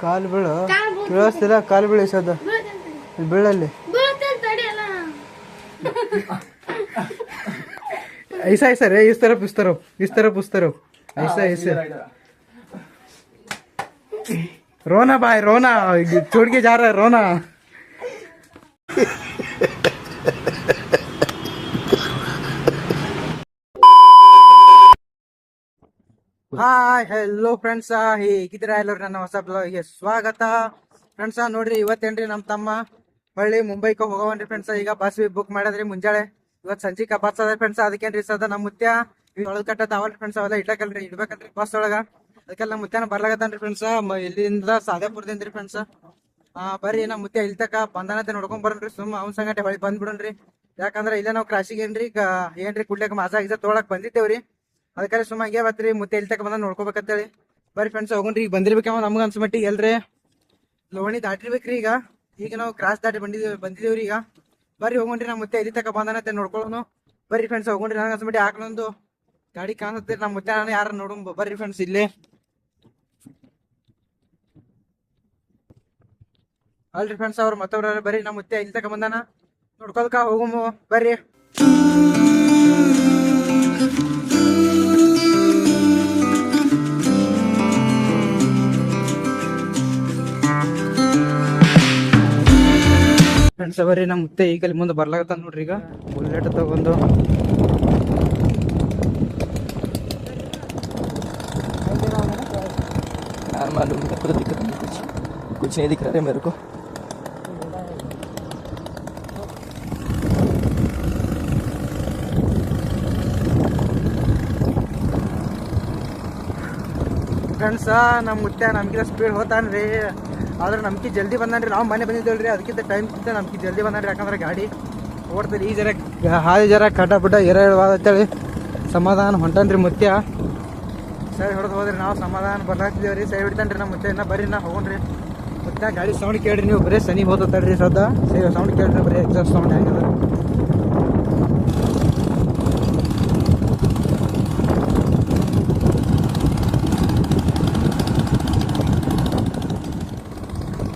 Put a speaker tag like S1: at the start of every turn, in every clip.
S1: ಕಾಲು ಬೀಳು ಕೇಳಿಸ್ತಿಲ್ಲ. ಕಾಲು ಬೀಳು ಸದ ಬೀಳಲ್ಲಿ ऐसा ऐसा रे इस तरफ उस तरफ इस तरफ उस तरफ ऐसा ऐसे रोना भाई रोना छोड़ के जा रहा है रोना ಹಾಯ್ ಹೆಲೋ ಫ್ರೆಂಡ್ಸ, ಹೇಗಿದ್ದೀರಾ ಎಲ್ಲರೂ? ನನ್ನ ಹೊಸ ಬ್ಲಾಗ್ಗೆ ಸ್ವಾಗತ ಫ್ರೆಂಡ್ಸ. ನೋಡ್ರಿ ಇವತ್ತೇನ್ರಿ ನಮ್ಮ ತಮ್ಮ ಹೊಳ್ಳಿ ಮುಂಬೈಗೆ ಹೋಗವನ್ರಿ ಫ್ರೆಂಡ್ಸ. ಈಗ ಬಸ್ ಬುಕ್ ಮಾಡಿದ್ರಿ ಮುಂಜಾಳೆ. ಇವತ್ತು ಸಂಜಿಕ ಬಸ್ ಅದ ಫ್ರೆಂಡ್ಸ್. ಅದಕ್ಕೇನ್ರಿ ಸದ ನಮ್ಮ ಮುತ್ಯ ಒಳಗ್ ಕಟ್ಟದ ಅವಲ್ ಫ್ರೆಂಡ್ಸ್. ಅವೆಲ್ಲ ಇಡ್ಬೇಕಲ್ರಿ ಬಸ್ ಒಳಗ. ಅದಕ್ಕೆಲ್ಲ ನಮ್ಮ ಮುತ್ಯನ ಬರ್ಲಾಗತ್ತನ್ರಿ ಫ್ರೆಂಡ್ಸ. ಇಲ್ಲಿಂದ ಸಾದೇಪುರದಿಂದ್ರಿ ಫ್ರೆಂಡ್ಸ್. ಬರ್ರಿ ನಮ್ಮ ಮುತ್ಯ ಇಲ್ಲಿ ತಕ ಬಂದನತೆ ನೋಡ್ಕೊಂಡ್ ಬರನ್ರಿ. ಸುಮ್ಮ ಅವ್ನ ಸಂಗಟೆ ಹೊಳಿ ಬಂದ್ಬಿಡನ್ರಿ. ಯಾಕಂದ್ರೆ ಇಲ್ಲೇ ನಾವು ಕ್ರಾಸಿಗೆ ಏನ್ರಿ ಕುಡ್ಲಿಕ್ಕೆ ಮಾಜಾ ಗಿಜಾ ತೊಗೊಳಕ್ ಬಂದಿದ್ದೇವ್ರಿ. ಅದಕ್ಕೆ ಸುಮ್ಮ ಹಂಗೆ ಬತ್ರಿ ಮುತ್ತೆ ಇಲ್ಲಿ ತಕ ಬಂದ ನೋಡ್ಕೋಬೇಕಂತೇಳಿ. ಬರ್ರಿ ಫ್ರೆಂಡ್ಸ್ ಹೋಗೋಣ್ರಿ. ಈಗ ಬಂದಿರ್ಬೇಕಮ್ಮ ನಮ್ಗೆ ಅನ್ಸ್ಮಟ್ಟಿಗೆ ಎಲ್ರಿ ಲೋಣಿ ದಾಟಿರ್ಬೇಕ್ರಿ. ಈಗ ನಾವು ಕ್ರಾಸ್ ದಾಟಿ ಬಂದಿದ್ದೇವ್ರಿ. ಈಗ ಬರ್ರಿ ಹೋಗೋಣ್ರಿ. ನಮ್ಮ ಮುತ್ತೆ ಇಲ್ಲಿ ತಕ ಬಂದನತೆ ನೋಡ್ಕೊಳ್ಳೋನು. ಬರ್ರಿ ಫ್ರೆಂಡ್ಸ್ ಹೋಗೋಣ್ರಿ. ನನಗೆ ಅನ್ಸ್ಮಟ್ಟಿ ಹಾಕ್ಲೊಂದು ಗಾಡಿ ಕಾಣುತ್ತೆ. ನಮ್ಮ ಮುತ್ತೆ ನಾನು ಯಾರು ನೋಡು. ಬರ್ರಿ ಫ್ರೆಂಡ್ಸ್ ಇಲ್ಲಿ ಅಲ್ರಿ ಫ್ರೆಂಡ್ಸ್ ಅವ್ರು ಮತ್ತವ್ರ. ಬರ್ರಿ ನಮ್ಮ ಮುತ್ತೆ ಇಲ್ಲಿ ತಕ ಬಂದಾನ ನೋಡ್ಕೋದಕ್ಕ ಹೋಗಮ್ಮ ಬರ್ರಿ. ಫ್ರೆಂಡ್ಸ್ ಬರ್ರಿ ನಮ್ಮ ಮುತ್ತೆ ಈಗ ಅಲ್ಲಿ ಮುಂದೆ ಬರ್ಲಾಗತ್ತ ನೋಡ್ರಿ. ಈಗ ಬುಲೆಟ್ ತಗೊಂಡು
S2: कुछ नहीं दिख रहा है मेरे को.
S1: ಫ್ರೆಂಡ್ಸ್ ನಮ್ಮ ಮುತ್ತೆ ನಮ್ಗಿಂತ ಸ್ಪೀಡ್ ಹೋತಾನ್ರಿ. ಆದ್ರೆ ನಮ್ಗೆ ಜಲ್ದಿ ಬಂದಾನ್ರಿ. ನಾವು ಮನೆ ಬಂದಿದ್ದೇವ್ರಿ. ಅದಕ್ಕಿಂತ ಟೈಮ್ ನಮ್ಗೆ ಜಲ್ದಿ ಬಂದಾನ್ರಿ. ಯಾಕಂದ್ರೆ ಗಾಡಿ ಓಡ್ತೀರಿ. ಈ ಜರ ಹಾದಿ ಜರ ಕಡ್ಡ ಬಿಡ್ಡ ಅಂತೇಳಿ ಸಮಾಧಾನ ಹೊಂಟನ್ರಿ ಮುತ್ಯ. ಸರಿ ಹೊಡೆದು ಹೋದ್ರಿ. ನಾವು ಸಮಾಧಾನ ಬರ್ಲಾಗ್ತಿದ್ದೇವ್ರಿ. ಸೈ ಹಿಡ್ತಾನ್ರಿ ನಮ್ಮ ಮುತ್ತೆ. ಇನ್ನ ಬರ್ರಿ ನಾ ಹೋಗೋಣ್ರಿ. ಮುತ್ಯ ಗಾಡಿ ಸೌಂಡ್ ಕೇಳ್ರಿ ನೀವು. ಬರೀ ಸನಿ ಹೋಗ್ತಡ್ರಿ ಸದ್ದ. ಸೌಂಡ್ ಕೇಳ್ರಿ ಬರೀ ಎಕ್ಸಾಸ್ಟ್ ಸೌಂಡ್ ಹೆಂಗದ.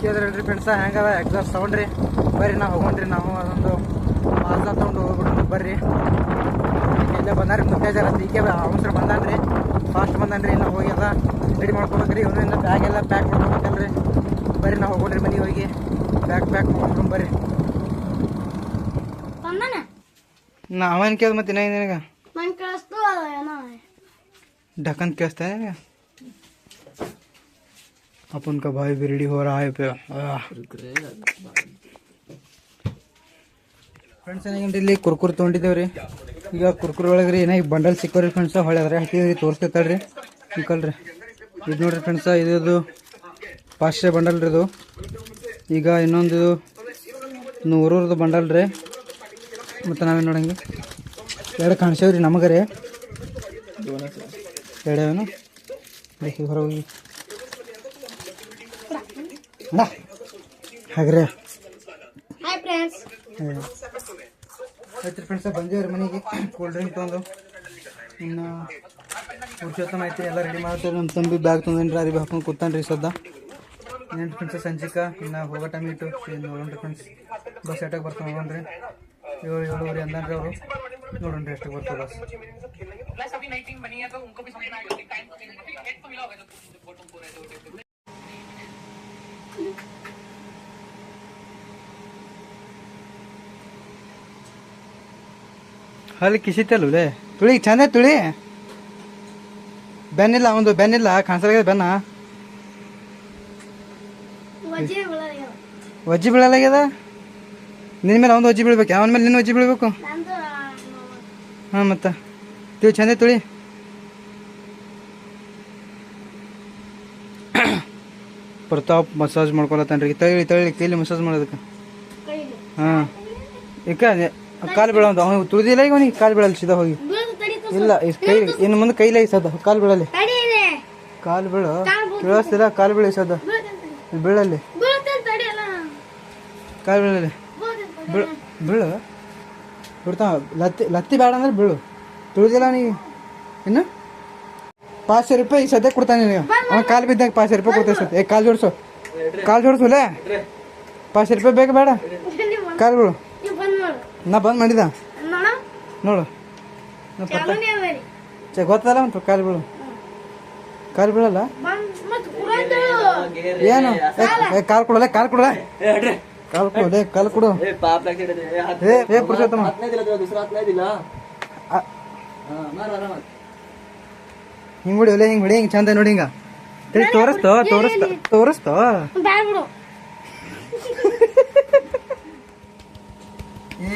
S1: ಕೇಳಿದ್ರಲ್ರಿ ಫ್ರೆಂಡ್ಸ ಹೆಂಗದ ಎಕ್ಸಾಸ್ಟ್ ಸೌಂಡ್ ರೀ. ಬರ್ರಿ ನಾವು ಹೋಗೋಣ್ರಿ. ನಾವು ಅದೊಂದು ಮಾಜಾ ತೊಗೊಂಡು ಹೋಗ್ಬಿಡ್ರಿ. ಬರ್ರಿ ಇಲ್ಲೇ ಬಂದಾರಿ ಮುತ್ತೆ ಜರ ಈಕೆ ಅವಸರ ಬಂದಾನ್ರಿ. ಫಾಸ್ಟ್ ಬಂದಾನ್ರಿ. ನಾವು ಹೋಗಿ ಎಲ್ಲ ರೆಡಿ ಮಾಡ್ಕೊಬೇಕ್ರಿ. ಒಂದರಿಂದ ಬ್ಯಾಗ್ ಎಲ್ಲ ಪ್ಯಾಕ್ ಮಾಡ್ಕೊಬೇಕಲ್ರಿ. ಬರ್ರಿ ನಾವು ಹೋಗೋಣ್ರಿ ಮನೆಗೆ ಹೋಗಿ ಬ್ಯಾಗ್ ಪ್ಯಾಕ್ ಮಾಡ್ಕೊಂಡು ಬರ್ರಿ. ನಾ ಅವನ್ ಕೇಳ್ದ ಮತ್ತೆ ನಿನಗ ढक्कन कैसा है? अपन का भाई भी रेडी हो रहा है पे. ಫ್ರೆಂಡ್ಸ್ ಏನಾಗೇನ್ರಿ ಇಲ್ಲಿ ಕುರ್ಕುರ್ ತೊಗೊಂಡಿದ್ದೇವ್ರಿ. ಈಗ ಕುರ್ಕುರ್ ಒಳಗ್ರಿ ಏನಾಗಿ ಬಂಡಲ್ ಸಿಕ್ಕವ್ರಿ ಫ್ರೆಂಡ್ಸ್. ಹೊಳೆ ಅದ್ರಾಗ ಹಾಕಿದ್ರಿ ತೋರಿಸ್ತೇಳ್ರಿ ಅಂಕಲ್ರಿ. ಇದು ನೋಡ್ರಿ ಫ್ರೆಂಡ್ಸ ಇದು 500 ಬಂಡಲ್ ರೀ ಇದು. ಈಗ ಇನ್ನೊಂದು 100 ಬಂಡಲ್ ರೀ. ಮತ್ತು ನಾವೇನು ನೋಡಂಗೆ ಎರಡು ಕಾಣಿಸೇವ್ರಿ ನಮಗೆ ರೀ. ಎರಡೇನು ಬೇಕಿ ಹೊರಗೋಗಿ ಹಾಗ್ರೆ ಆಯ್ತು ಫ್ರೆಂಡ್ಸ ಬಂದೇವ್ರಿ ಮನೆಗೆ. ಕೂಲ್ ಡ್ರಿಂಕ್ ತೊಗೊಂಡು ಇನ್ನು ಪುರುಷೋತ್ತಮ ಐತಿ ಎಲ್ಲ ರೆಡಿ ಮಾಡ್ತೇವೆ. ನಮ್ಮ ತಂಬಿ ಬ್ಯಾಗ್ ತೊಗೊಂಡ್ರಿ. ಅರಿ ಹಾಕೊಂಡು ಕೂತಾನ್ರಿ ಸದ್ದ. ಏನು ಫ್ರೆಂಡ್ಸ ಸಂಜಿಕ ಇನ್ನು ಹೋಗೋ ಟೈಮ್ ಇಟ್ಟು ನೋಡೋಣ್ರಿ ಫ್ರೆಂಡ್ಸ್. ಬಸ್ ಎಟಾಗಿ ಬರ್ತಾವೆ ನೋಡೋಣ್ರಿ. 7-7:30 ಅಂದ್ರಿ ಅವರು. ನೋಡೋಣ್ರಿ ಎಷ್ಟಾಗಿ ಬರ್ತಾವೆ ಬಸ್. ಅಲ್ಲಿ ಕಿಸಿತಲ್ಲೇ ತುಳಿ ಚಂದ ತುಳಿ. ಬೆನ್ನಿಲ್ಲ ಒಂದು ಬೆನ್ನಿಲ್ಲ ಕಾಣಿಸಲಾಗ್ಯದ ಬೆನ್ನ. ವಜ್ಜಿ ಬೀಳಲಾಗ್ಯದ. ನಿನ್ನ ಮೇಲೆ ಒಂದು ವಜ್ಜಿ ಬೀಳ್ಬೇಕು. ಅವನ ಮೇಲೆ ನಿನ್ನ ವಜ್ಜಿ ಬೀಳ್ಬೇಕು. ಹಾಂ ಮತ್ತೆ ತುಳಿ ಚಂದ ತುಳಿ. ಪ್ರತಾಪ್ ಮಸಾಜ್ ಮಾಡ್ಕೊಳತ್ತನ್ರಿ. ತಳಿ ಕೈಲಿ ಮಸಾಜ್ ಮಾಡೋದಕ್ಕೆ. ಹಾಂ ಈಗ ಕಾಲು ಬೀಳೋದು ಅವ್ನು ತುಳಿದಿಲ್ಲ. ಈಗ ಅವನಿಗೆ ಕಾಲು ಬೀಳಲ್ಲ ಸೀದಾ ಹೋಗಿ. ಇಲ್ಲ ಕೈ ಇನ್ನು ಮುಂದೆ ಕೈಲೇ ಸದ ಕಾಲು ಬೀಳಲ್ಲಿ. ಕಾಲು ಬೀಳು ಕೇಳಿಸ್ತಿಲ್ಲ. ಕಾಲು ಬೀಳಿ ಸದ ಬೀಳಲ್ಲಿ. ಕಾಲು ಬೀಳಲ್ಲಿ ಬೀಳು ಬಿಡ್ತಾವ. ಲತ್ತಿ ಬೇಡ ಅಂದ್ರೆ ಬೀಳು. ತುಳಿದಿಲ್ಲ ನೀ ಇನ್ನು 500 ಈ ಸದ್ಯ ಕೊಡ್ತಾನೆ ನೀವು ಅವ್ನು ಕಾಲು ಬಿದ್ದಾಗ 500 ಕೊಡ್ತೇವೆ ಸದ್ಯ ಕಾಲು ಜೋಡಿಸು ಲೇ 500 ಬೇಕು ಬೇಡ ಕಾಲುಗಳು ನಾ ಬಂದ್ ಮಾಡಿದ ನೋಡು ಗೊತ್ತಲ್ಲ ಒಂದು ಕಾಲು ಬೀಳಲ್ಲ ಏನು ಕಾಲು ಕೊಡಲ್ಲ ಕಾಲು ಕೊಡು ಏ ಪುರುಷೋತ್ತಮ ಹಿಂಗ್ ಹೊಡಿ ಹಿಂಗ್ ಚಂದ ನೋಡಿ ಹಿಂಗ ತೋರಿಸ್ತೋ ಏ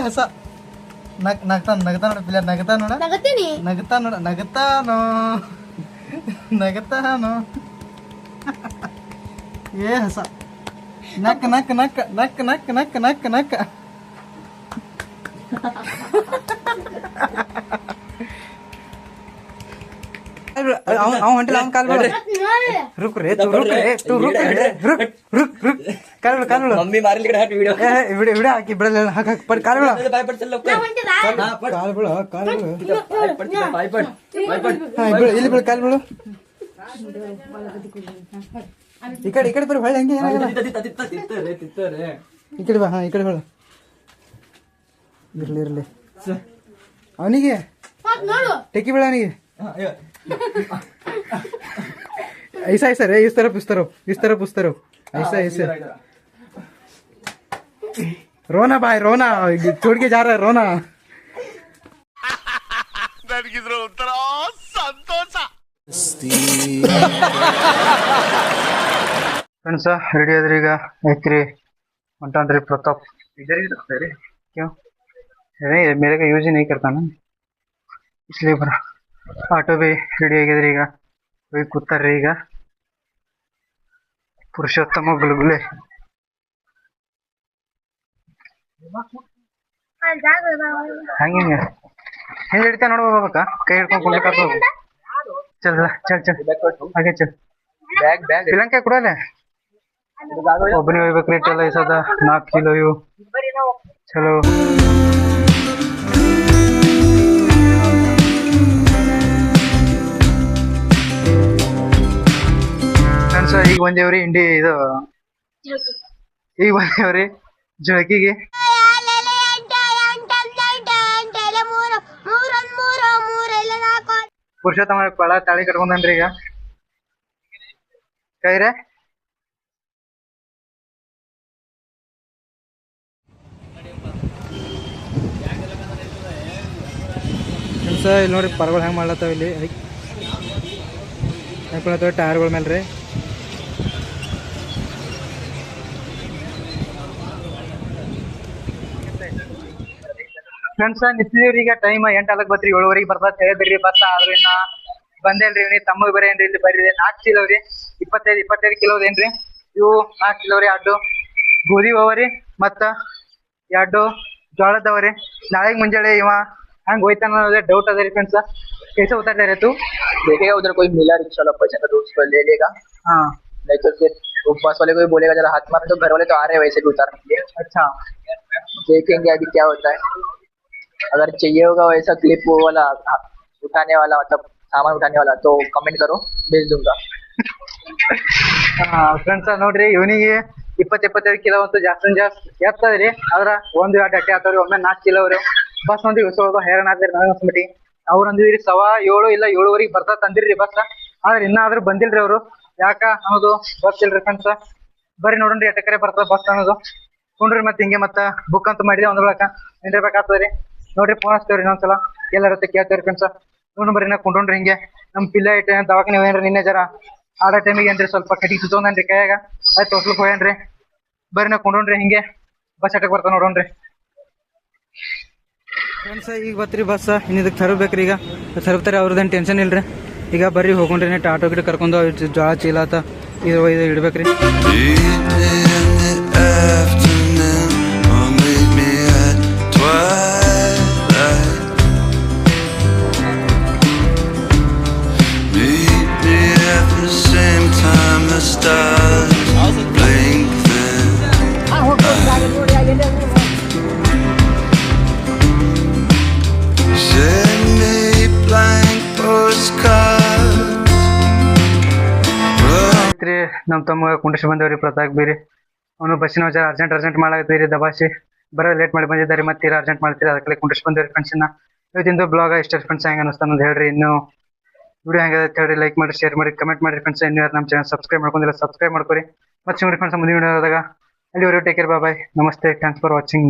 S1: ಹಸ ನಗ್ತಾನ ನೋಡ ನಗತಾನೋ ಏ ಹಸ ನಕ್ಕ ಅವ ಹೊಂಟಿಲ್ಲ ಅವ್ನ ಕಾಲ್ ರುಕ್ ಕಾಲು
S2: मम्मी मारे लिखा है वीडियो
S1: ವಿಡಿಯೋ ಹಾಕಿ ಬಿಡಲ್ಲ ಹಾಕಿ ಪಡ್ ಕಾಲು
S2: बाय पड़ चल लोग बाय पड़
S1: ಇಲ್ಲಿ ಬಿಡು ಕಾಲು ಬಿಡು ಈ ಕಡೆ ಬರು ಹೊಳ್ಳಿ ಹಂಗೆ ಏನಾಗಲ್ಲ
S2: ತಿತ್ತರೆ
S1: ಈ ಕಡೆ ಬಾ ಈ ಕಡೆ ಹೊಳು ಇರ್ಲಿ ಅವನಿಗೆ ಟೆಕ್ಕಿ ಬಿಡ ಅವನಿಗೆ ऐसा रे इस तरफ ऐसा रोना भाई रोना छोड़ के जा रहा है रोना फ्रेंड्स रेडी आद्री ಈಗ ಐತ್ರಿ ಹೊಂಟಾನ್ರಿ प्रताप इधर ही रखते रे क्यों अरे मेरे का यूज ही नहीं करता ना इसलिए बरा ಆಟೋ ಬಿ ರೆಡಿ ಆಗಿದ್ರಿ ಈಗ ಹೋಗಿ ಕೂತಾರ್ರಿ ಈಗ ಪುರುಷೋತ್ತಮ ಗುಲ್ಗುಲೆ ಹಂಗೆ ಹೆಂಗೆ ಹಿಡಿತಾ ನೋಡ್ಬೇಕಾ ಕೈ ಹಿಡ್ಕೊಂಡು ಕುಂಡ್ಬೇಕಾಗ್ತದ ಚಲ್ ಹಾಗೆ ಚಲ್ ಶ್ರೀಲಂಕಾ ಕೊಡಲ್ಲ ಒಬ್ಬನೇ ಹೋಗ್ಬೇಕ್ರಿ ಇಟ್ಟೆಲ್ಲ ಇಸದ 4 ಕಿಲೋ ಇವು ಚಲೋ ಈಗ ಬಂದೇವ್ರಿ ಇಂಡಿ ಇದು ಈಗ ಬಂದೇವ್ರಿ ಜಳಕಿಗೆ ಪುರುಷೋತ್ತಮ ಕೊಳ ತಾಳಿ ಕಟ್ಕೊಂಡನ್ರಿ ಈಗ ಕೈರೆ ಇಲ್ಲಿ ನೋಡ್ರಿ ಪರಗಳು ಹೆಂಗೆ ಮಾಡ್ಲತ್ತಾವ ಇಲ್ಲಿ ಹಾಕೊಳತ್ತವ ಟೈರ್ಗಳ ಮೇಲೆ ರೀ ಫ್ರೆಂಡ್ಸ್ ನಿಂತಿದೀವ್ರಿ ಈಗ ಟೈಮ್ 8 ಬತ್ರಿ 7:30 ಬರ್ತದ ಹೇಳಿದ್ರಿ ಬಸ್ ಆದ್ರಿಂದ ಬಂದೇನ್ರಿ ಇವ್ನಿ ತಮ್ಮಗ್ ಬರೀ ಏನ್ರಿ ಇಲ್ಲಿ ಬರ್ರಿ 4 ಕಿಲೋ ರೀ 25 ಕಿಲೋ ಏನ್ರಿ ಇವು 4 ಕಿಲೋ ರೀ ಅಡ್ಡು ಗೋಧಿ ಅವರಿ ಮತ್ತ 2 ಜೋಳದವರಿ ನಾಳೆಗ್ ಮುಂಜಾನೆ ಇವ ಹಂಗ ಹೋಯ್ತಾನ ಅನ್ನೋದೇ ಡೌಟ್ ಅದ ರೀ ಫ್ರೆಂಡ್ಸ್ कैसे उतर रहे तू
S2: देखेगा उधर कोई मिला रिक्शा वाला पैसा तो उसको ले लेगा
S1: हाँ
S2: नहीं तो फिर बस वाले को बोलेगा जरा हाथ मार तो घर वाले तो आ रहे हैं वैसे भी उतारने के लिए
S1: अच्छा
S2: देखेंगे अभी क्या होता है अगर चाहिए होगा वैसा क्लिप वो वाला उठाने वाला मतलब सामान उठाने वाला तो कमेंट करो भेज दूंगा
S1: ಫ್ರೆಂಡ್ಸ್ ನೋಡ್ರಿ ಇವನಿಗೆ 20-25 ಕಿಲೋ ಅಂತೂ ಜಾಸ್ತಿ ಎತ್ತದ್ರಿ ಆದ್ರ 1-2 ಅಟ್ಟೆ ಆತವ್ರಿ ಒಮ್ಮೆ 4 ಕಿಲೋ ಅವ್ರಿ ಬಸ್ ಮಂದಿ ಉಸೋದು ಹೈರಾಣ ಆದ್ರಿ ನನಗೆ ಅನ್ಸ್ಬಿಟ್ಟಿ ಅವ್ರು ಅಂದಿದ್ರಿ 7:15 ಇಲ್ಲ 7:30 ಬರ್ತದ ಅಂದಿರ್ರಿ ಬಸ್ ಆದ್ರೆ ಇನ್ನಾದ್ರೂ ಬಂದಿಲ್ರಿ ಅವ್ರು ಯಾಕ ಅನ್ನೋದು ಗೊತ್ತಿಲ್ರಿ ಫ್ರೆಂಡ್ಸ್ ಬರ್ರಿ ನೋಡ್ರಿ ಎಟ್ಟಕರೆ ಬರ್ತದ ಬಸ್ ಅನ್ನೋದು ನೋಡ್ರಿ ಮತ್ತೆ ಹಿಂಗೆ ಮತ್ತ ಬುಕ್ ಅಂತ ಮಾಡಿದ್ರೆ ಒಂದ್ರೊಳಕ ನಿಂದಿರ್ಬೇಕಾಗ್ತದ್ರಿ ನೋಡ್ರಿ ಫೋನ್ ಹಚ್ತೇವ್ರಿ ಇನ್ನೊಂದ್ಸಲ ಎಲ್ಲರತ್ತೆ ಕೇಳ್ತೇವ್ರಿ ಫ್ರೆಂಡ್ಸ್ ನೋಡ್ರಿ ಬರ್ರಿ ನಾ ಕುಂಡ್ರಿ ಹಿಂಗೆ ನಮ್ ಪಿಲ್ಲ ಇಟ್ಟೆ ದವಾಖಾನೆ ಹೋಗ್ಯಾನ್ರಿ ನಿನ್ನೆ ಜರ ಆಡ ಟೈಮಿಗೆ ಏನ್ರಿ ಸ್ವಲ್ಪ ಕಟಿ ಸುತ್ತೋನ್ರಿ ಕೈಯಾಗ ಆಯ್ತು ತೋರ್ಸ್ಲಿಕ್ ಹೋಗ್ಯಾನ್ರಿ ಬರ್ರಿ ನಾ ಕುಂಡ್ರಿ ಹಿಂಗೆ ಬಸ್ ಅಟ್ಟಕ್ ಬರ್ತಾವ ನೋಡೋಣ್ರಿ ಫ್ರೆಂಡ್ಸ್ ಈಗ ಬತ್ರಿ ಬಸ್ ಇನ್ನು ಇದಕ್ಕೆ ತರಬೇಕ್ರಿ ಈಗ ತರಬ್ತಾರೆ ಅವ್ರದ್ದೇನು ಟೆನ್ಷನ್ ಇಲ್ರಿ ಈಗ ಬರ್ರಿ ಹೋಗ್ಕೊಂಡ್ರಿ ನೆಟ್ ಆಟೋ ಗಿಡ ಕರ್ಕೊಂಡು ಜೋಳ ಚೀಲ ಆತ ಇದು ಇಡ್ಬೇಕ್ರಿ
S3: Meet me at the same time the stars blink ಐತ್ರಿ ನಮ್ಮ ತಮ್ಮ ಕುಂಡಿಸಿ ಬಂದೇವ್ರಿ ಪ್ರತಾಪ್ ಬೀರಿ ಅವನು ಬಸ್ಸಿನ ವಿಚಾರ ಅರ್ಜೆಂಟ್ ಮಾಡಾಕತ್ತೀರಿ ದಬಾಸಿ ಬರೋ ಲೇಟ್ ಮಾಡಿ ಬಂದಿದ್ದಾರೆ ಮತ್ತೆ ಅರ್ಜೆಂಟ್ ಮಾಡ್ತೀರಿ ಅದಕ್ಕೆ ಕುಂಡಿಸಿ ಬಂದೇವ್ರಿ ಫ್ರೆಂಡ್ಸ್ ಇವತ್ತಿಂದು ಬ್ಲಾಗ್ ಇಷ್ಟ ಫ್ರೆಂಡ್ಸ್ ಹೆಂಗೆ ಅನಿಸ್ತಾನ ಅಂತ ಹೇಳ್ರಿ ಇನ್ನು ವಿಡಿಯೋ ಹೆಂಗೆ ಹೇಳ್ರಿ ಲೈಕ್ ಮಾಡಿ ಶೇರ್ ಮಾಡಿ ಕಮೆಂಟ್ ಮಾಡಿ ಫ್ರೆಂಡ್ಸ್ ಇನ್ನು ಯಾರು ನಮ್ಮ ಚಾನಲ್ ಸಬ್ಸ್ಕ್ರೈಬ್ ಮಾಡ್ಕೊಂಡಿಲ್ಲ ಸಬ್ಸ್ಕ್ರೈಬ್ ಮಾಡ್ಕೊರಿ ಮತ್ತೆ ನೋಡಿ ಫ್ರೆಂಡ್ಸ್ ಮುಂದಿನ ವಿಡಿಯೋದಾಗ ಅಲ್ಲಿವರೆಗೂ ಟೇಕ್ ಕೇರ್ ಬಾಯ್ ನಮಸ್ತೆ ಥ್ಯಾಂಕ್ಸ್ ಫಾರ್ ವಾಚಿಂಗ್